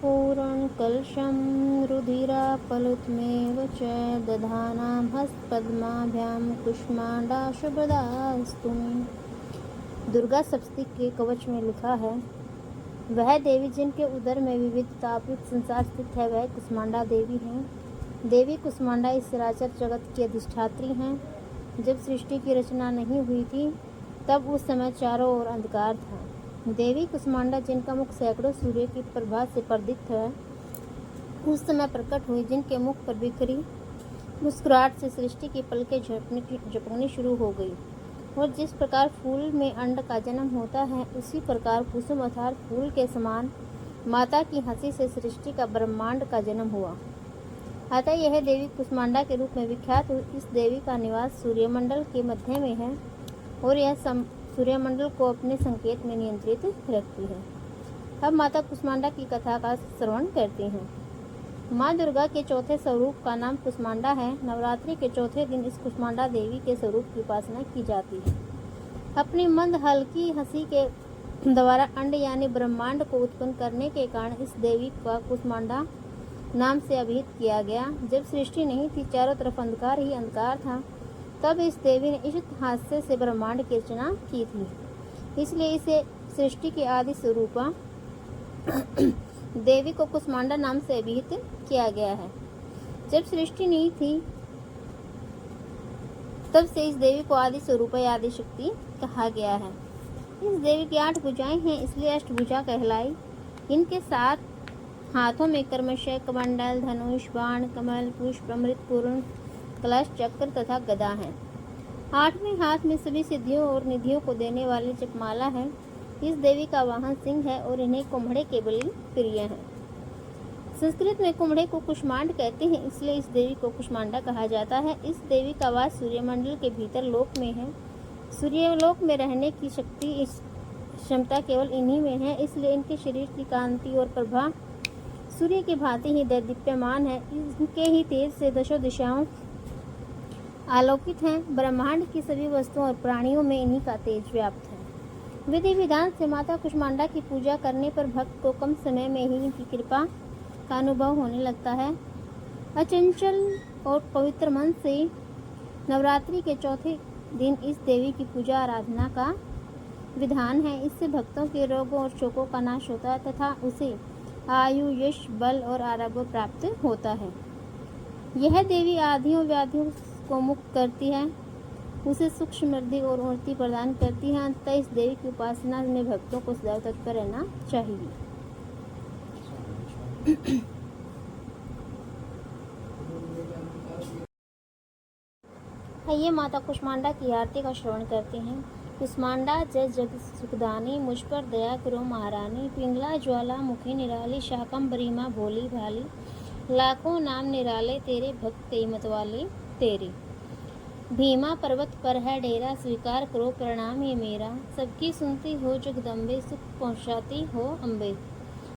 पूरणकलशं रुधिरापलुतमेव च दधानां हस्तपद्माभ्यां कुष्माण्डाशुभदास्तु मे। दुर्गा सप्तशती के कवच में लिखा है, वह देवी जिनके उदर में विविध तापित संसार स्थित है, वह कुष्मांडा देवी हैं। देवी कुष्मांडा इस चराचर जगत की अधिष्ठात्री हैं। जब सृष्टि की रचना नहीं हुई थी, तब उस समय चारों ओर अंधकार था। देवी कुष्मांडा जिनका मुख सैकड़ों सूर्य की प्रभा से पर्दित है, उस समय प्रकट हुई, जिनके मुख पर बिखरी मुस्कुराहट से सृष्टि की पलकें झपकनी शुरू हो गई। और जिस प्रकार फूल में अंड का जन्म होता है, उसी प्रकार कुसुम अर्थात फूल के समान माता की हंसी से सृष्टि का ब्रह्मांड का जन्म हुआ। अतः यह देवी कुष्मांडा के रूप में विख्यात हुई। इस देवी का निवास सूर्यमंडल के मध्य में है और यह सूर्यमंडल को अपने संकेत में नियंत्रित रखती है। अब माता कुष्मांडा की कथा का श्रवण करते हैं। माँ दुर्गा के चौथे स्वरूप का नाम कुष्मांडा है। नवरात्रि के चौथे दिन इस कुष्मांडा देवी के स्वरूप की उपासना की जाती है। अपनी मंद हल्की हंसी के द्वारा अंड यानी ब्रह्मांड को उत्पन्न करने के कारण इस देवी का कुष्मांडा नाम से अभिहित किया गया। जब सृष्टि नहीं थी, चारों तरफ अंधकार ही अंधकार था, तब इस देवी ने इस हास्य से ब्रह्मांड की रचना की थी। इसलिए इसे सृष्टि के आदि स्वरूपा देवी को कुष्मांडा नाम से अभिहित किया गया है। जब सृष्टि नहीं थी, तब से इस देवी को आदि स्वरूपा या आदि शक्ति कहा गया है। इस देवी की 8 भुजाएं हैं, इसलिए अष्टभुजा कहलाई। इनके 7 हाथों में क्रमशः कमंडल, धनुष, बाण, कमल, पुष्प, अमृत पूर्ण, कलश, चक्र तथा गदा है। 8वें हाथ में सभी सिद्धियों और निधियों को देने वाली जपमाला है। इस देवी का वाहन सिंह है और इन्हें कुम्भड़े के बलि प्रिय है। संस्कृत में कुम्भड़े को कुष्मांड कहते हैं, इसलिए इस देवी को कुष्मांडा कहा जाता है। इस देवी का वास सूर्यमंडल के भीतर लोक में है। सूर्यलोक में रहने की शक्ति इस क्षमता केवल इन्हीं में है, इसलिए इनके शरीर की कांति और प्रभा सूर्य की भांति ही दैदीप्यमान है। इनके ही तेज से दशों दिशाओं आलोकित हैं। ब्रह्मांड की सभी वस्तुओं और प्राणियों में इन्हीं का तेज व्याप्त है। विधि विधान से माता कुष्मांडा की पूजा करने पर भक्त को कम समय में ही इनकी कृपा का अनुभव होने लगता है। अचंचल और पवित्र मन से नवरात्रि के चौथे दिन इस देवी की पूजा आराधना का विधान है। इससे भक्तों के रोगों और शोकों का नाश होता है तथा उसे आयु, यश, बल और आरोग्य प्राप्त होता है। यह देवी आधियों व्याधियों को मुक्त करती है, उसे सुख, समृद्धि और उन्नति प्रदान करती है। अतः इस देवी की उपासना में भक्तों को सदैव तत्पर रहना चाहिए। आइए माता कुष्मांडा की आरती का श्रवण करते हैं। कुष्मांडा जय जग सुखदानी, मुझ पर दया करो महारानी। पिंगला ज्वाला मुखी निराली, शाकंभरी माँ भोली भाली। लाखों नाम निराले तेरे, भक्त कई मतवाले तेरे। भीमा पर्वत पर है डेरा, स्वीकार करो प्रणाम ये मेरा। सबकी सुनती हो जगदम्बे, सुख पहुँचाती हो अम्बे।